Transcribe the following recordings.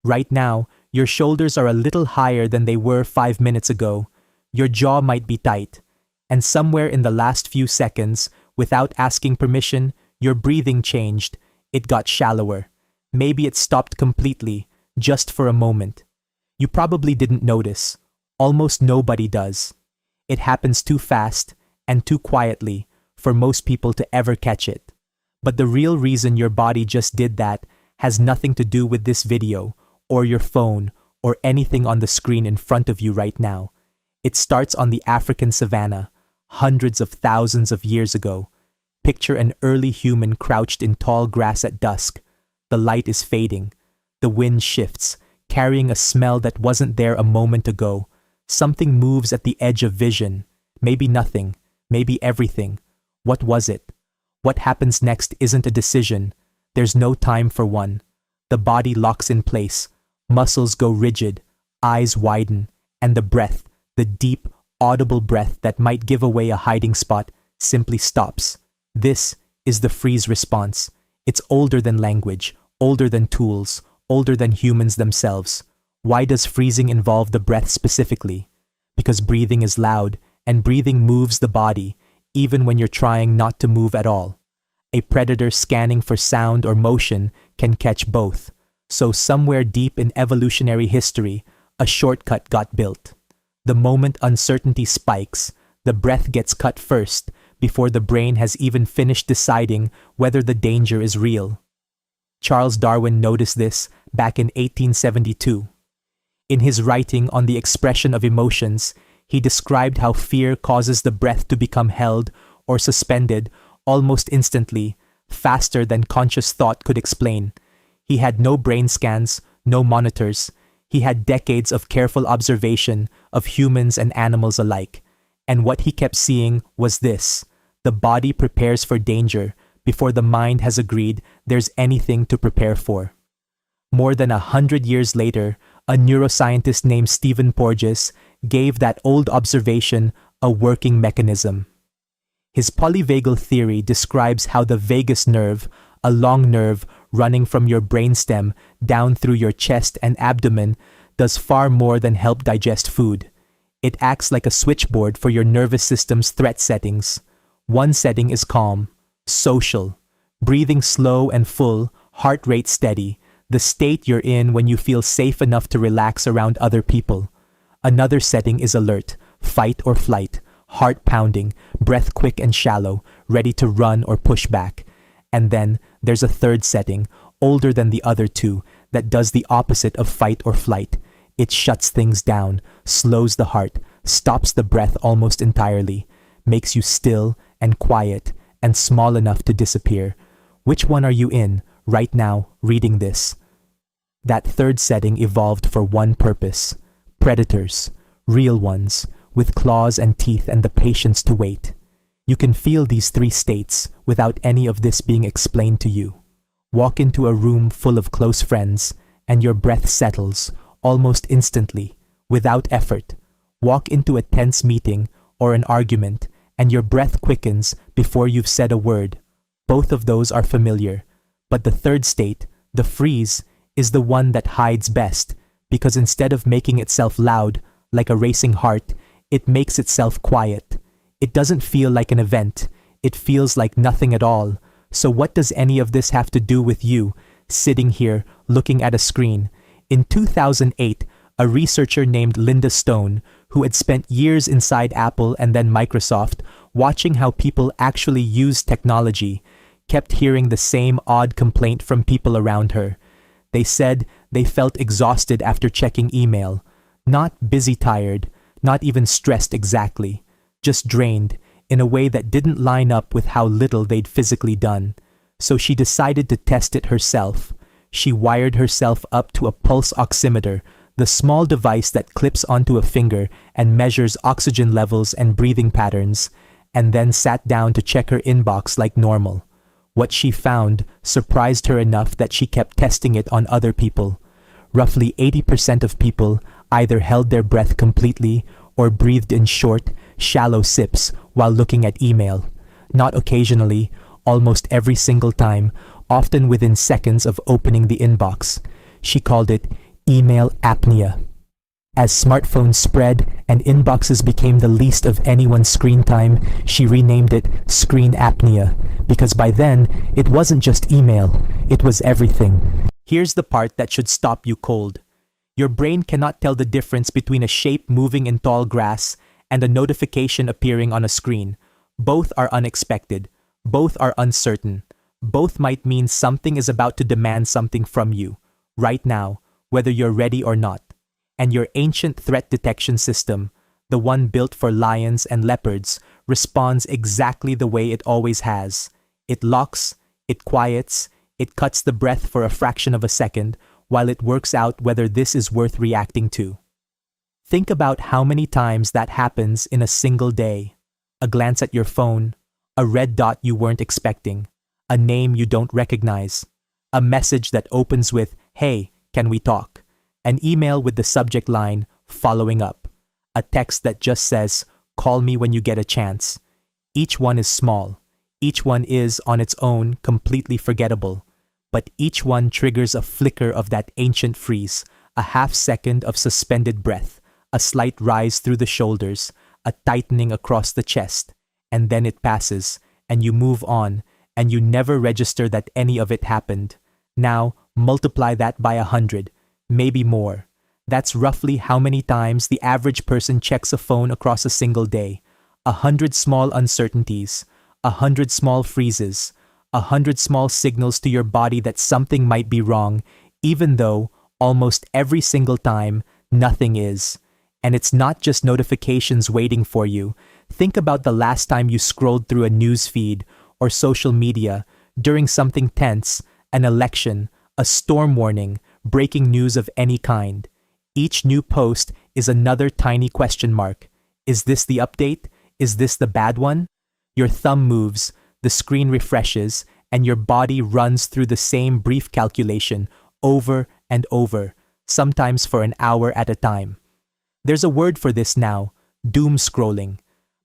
Right now, your shoulders are a little higher than they were 5 minutes ago. Your jaw might be tight. And somewhere in the last few seconds, without asking permission, your breathing changed. It got shallower. Maybe it stopped completely, just for a moment. You probably didn't notice. Almost nobody does. It happens too fast and too quietly for most people to ever catch it. But the real reason your body just did that has nothing to do with this video, or your phone, or anything on the screen in front of you right now. It starts on the African savanna, hundreds of thousands of years ago. Picture an early human crouched in tall grass at dusk. The light is fading. The wind shifts, carrying a smell that wasn't there a moment ago. Something moves at the edge of vision. Maybe nothing, maybe everything. What was it? What happens next isn't a decision. There's no time for one. The body locks in place. Muscles go rigid. Eyes widen. And the breath, the deep, audible breath that might give away a hiding spot, simply stops. This is the freeze response. It's older than language, older than tools, older than humans themselves. Why does freezing involve the breath specifically? Because breathing is loud, and breathing moves the body, even when you're trying not to move at all. A predator scanning for sound or motion can catch both. So somewhere deep in evolutionary history, a shortcut got built. The moment uncertainty spikes, the breath gets cut first, before the brain has even finished deciding whether the danger is real. Charles Darwin noticed this back in 1872. In his writing on the expression of emotions, he described how fear causes the breath to become held or suspended almost instantly, faster than conscious thought could explain. He had no brain scans, no monitors. He had decades of careful observation of humans and animals alike. And what he kept seeing was this: the body prepares for danger before the mind has agreed there's anything to prepare for. More than 100 years later, a neuroscientist named Stephen Porges gave that old observation a working mechanism. His polyvagal theory describes how the vagus nerve, a long nerve running from your brainstem down through your chest and abdomen, does far more than help digest food. It acts like a switchboard for your nervous system's threat settings. One setting is calm, social, breathing slow and full, heart rate steady, the state you're in when you feel safe enough to relax around other people. Another setting is alert, fight or flight, heart pounding, breath quick and shallow, ready to run or push back. And then there's a third setting, older than the other two, that does the opposite of fight or flight. It shuts things down, slows the heart, stops the breath almost entirely, makes you still and quiet and small enough to disappear. Which one are you in right now reading this? That third setting evolved for one purpose: predators, real ones, with claws and teeth and the patience to wait. You can feel these three states without any of this being explained to you. Walk into a room full of close friends and your breath settles almost instantly, without effort. Walk into a tense meeting or an argument and your breath quickens before you've said a word. Both of those are familiar, but the third state, the freeze, is the one that hides best, because instead of making itself loud, like a racing heart, it makes itself quiet. It doesn't feel like an event. It feels like nothing at all. So what does any of this have to do with you, sitting here, looking at a screen? In 2008, a researcher named Linda Stone, who had spent years inside Apple and then Microsoft, watching how people actually use technology, kept hearing the same odd complaint from people around her. They said they felt exhausted after checking email. Not busy tired, not even stressed exactly, just drained in a way that didn't line up with how little they'd physically done. So she decided to test it herself. She wired herself up to a pulse oximeter, the small device that clips onto a finger and measures oxygen levels and breathing patterns, and then sat down to check her inbox like normal. What she found surprised her enough that she kept testing it on other people. Roughly 80% of people either held their breath completely or breathed in short, shallow sips while looking at email. Not occasionally, almost every single time, often within seconds of opening the inbox. She called it email apnea. As smartphones spread and inboxes became the least of anyone's screen time, she renamed it screen apnea, because by then, it wasn't just email, it was everything. Here's the part that should stop you cold. Your brain cannot tell the difference between a shape moving in tall grass and a notification appearing on a screen. Both are unexpected. Both are uncertain. Both might mean something is about to demand something from you, right now, whether you're ready or not. And your ancient threat detection system, the one built for lions and leopards, responds exactly the way it always has. It locks, it quiets, it cuts the breath for a fraction of a second, while it works out whether this is worth reacting to. Think about how many times that happens in a single day. A glance at your phone, a red dot you weren't expecting, a name you don't recognize, a message that opens with, "Hey, can we talk?" An email with the subject line, "Following up," a text that just says, "Call me when you get a chance." Each one is small. Each one is, on its own, completely forgettable. But each one triggers a flicker of that ancient freeze, a half second of suspended breath, a slight rise through the shoulders, a tightening across the chest, and then it passes, and you move on, and you never register that any of it happened. Now, multiply that by 100, maybe more. That's roughly how many times the average person checks a phone across a single day. 100 small uncertainties, 100 small freezes, 100 small signals to your body that something might be wrong, even though, almost every single time, nothing is. And it's not just notifications waiting for you. Think about the last time you scrolled through a news feed or social media during something tense, an election, a storm warning, breaking news of any kind. Each new post is another tiny question mark. Is this the update? Is this the bad one? Your thumb moves, the screen refreshes, and your body runs through the same brief calculation over and over, sometimes for an hour at a time. There's a word for this now, doom scrolling.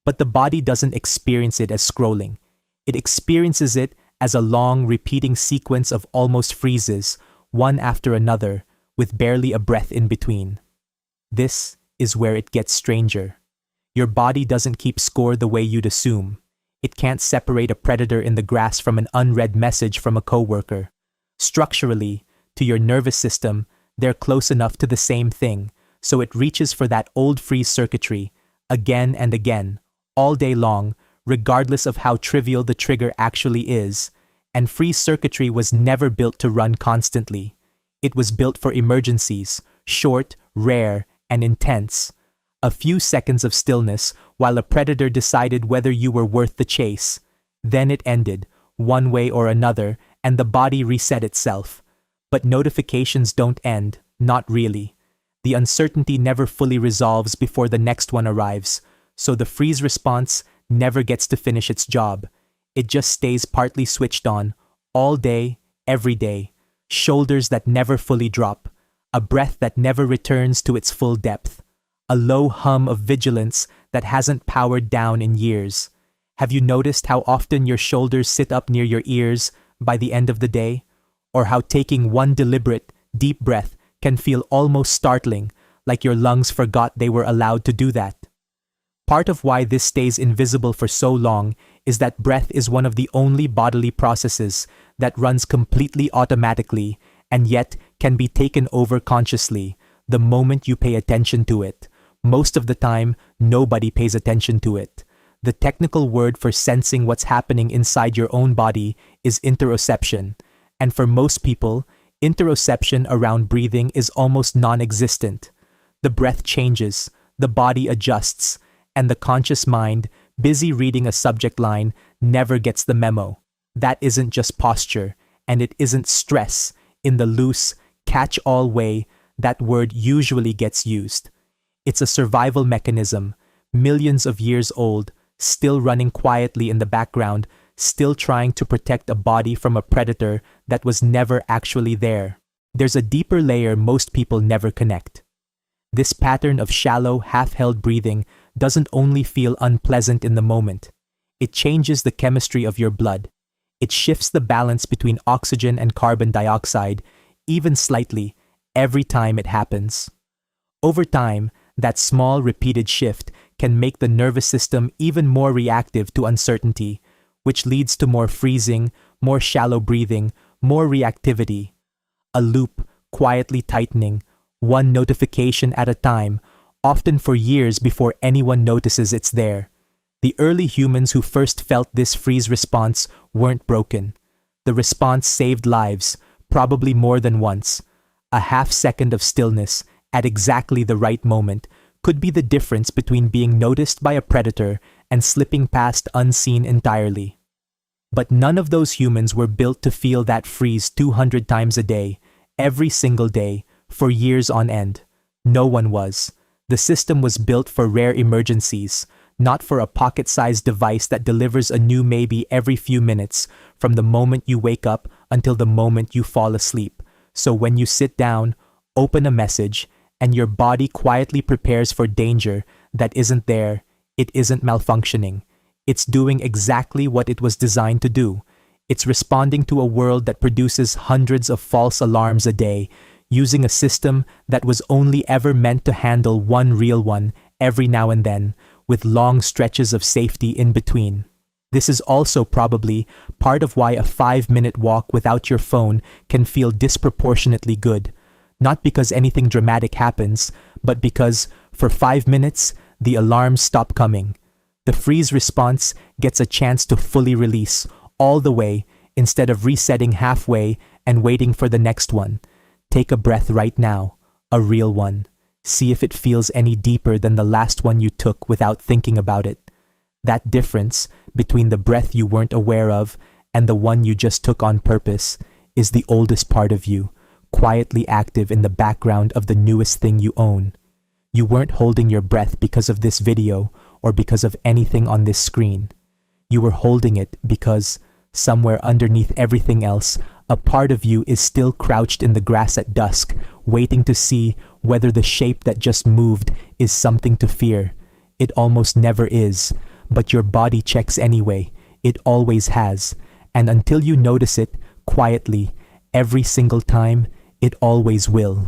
But the body doesn't experience it as scrolling. It experiences it as a long, repeating sequence of almost freezes, one after another, with barely a breath in between. This is where it gets stranger. Your body doesn't keep score the way you'd assume. It can't separate a predator in the grass from an unread message from a coworker. Structurally, to your nervous system, they're close enough to the same thing, so it reaches for that old freeze circuitry, again and again, all day long, regardless of how trivial the trigger actually is. And freeze circuitry was never built to run constantly. It was built for emergencies, short, rare, and intense. A few seconds of stillness while a predator decided whether you were worth the chase. Then it ended, one way or another, and the body reset itself. But notifications don't end, not really. The uncertainty never fully resolves before the next one arrives, so the freeze response never gets to finish its job. It just stays partly switched on, all day, every day. Shoulders that never fully drop, a breath that never returns to its full depth. A low hum of vigilance that hasn't powered down in years. Have you noticed how often your shoulders sit up near your ears by the end of the day? Or how taking one deliberate, deep breath can feel almost startling, like your lungs forgot they were allowed to do that? Part of why this stays invisible for so long is that breath is one of the only bodily processes that runs completely automatically and yet can be taken over consciously the moment you pay attention to it. Most of the time, nobody pays attention to it. The technical word for sensing what's happening inside your own body is interoception. And for most people, interoception around breathing is almost non-existent. The breath changes, the body adjusts, and the conscious mind, busy reading a subject line, never gets the memo. That isn't just posture, and it isn't stress, in the loose, catch-all way that word usually gets used. It's a survival mechanism, millions of years old, still running quietly in the background, still trying to protect a body from a predator that was never actually there. There's a deeper layer most people never connect. This pattern of shallow, half-held breathing doesn't only feel unpleasant in the moment. It changes the chemistry of your blood. It shifts the balance between oxygen and carbon dioxide, even slightly, every time it happens. Over time, that small repeated shift can make the nervous system even more reactive to uncertainty, which leads to more freezing, more shallow breathing, more reactivity. A loop quietly tightening, one notification at a time, often for years before anyone notices it's there. The early humans who first felt this freeze response weren't broken. The response saved lives, probably more than once. A half second of stillness, at exactly the right moment, could be the difference between being noticed by a predator and slipping past unseen entirely. But none of those humans were built to feel that freeze 200 times a day, every single day, for years on end. No one was. The system was built for rare emergencies, not for a pocket-sized device that delivers a new maybe every few minutes, from the moment you wake up until the moment you fall asleep. So when you sit down, open a message, and your body quietly prepares for danger that isn't there, it isn't malfunctioning. It's doing exactly what it was designed to do. It's responding to a world that produces hundreds of false alarms a day, using a system that was only ever meant to handle one real one every now and then, with long stretches of safety in between. This is also probably part of why a 5-minute walk without your phone can feel disproportionately good. Not because anything dramatic happens, but because, for 5 minutes, the alarms stop coming. The freeze response gets a chance to fully release, all the way, instead of resetting halfway and waiting for the next one. Take a breath right now, a real one. See if it feels any deeper than the last one you took without thinking about it. That difference between the breath you weren't aware of and the one you just took on purpose is the oldest part of you, quietly active in the background of the newest thing you own. You weren't holding your breath because of this video or because of anything on this screen. You were holding it because, somewhere underneath everything else, a part of you is still crouched in the grass at dusk, waiting to see whether the shape that just moved is something to fear. It almost never is, but your body checks anyway. It always has. And until you notice it, quietly, every single time, it always will.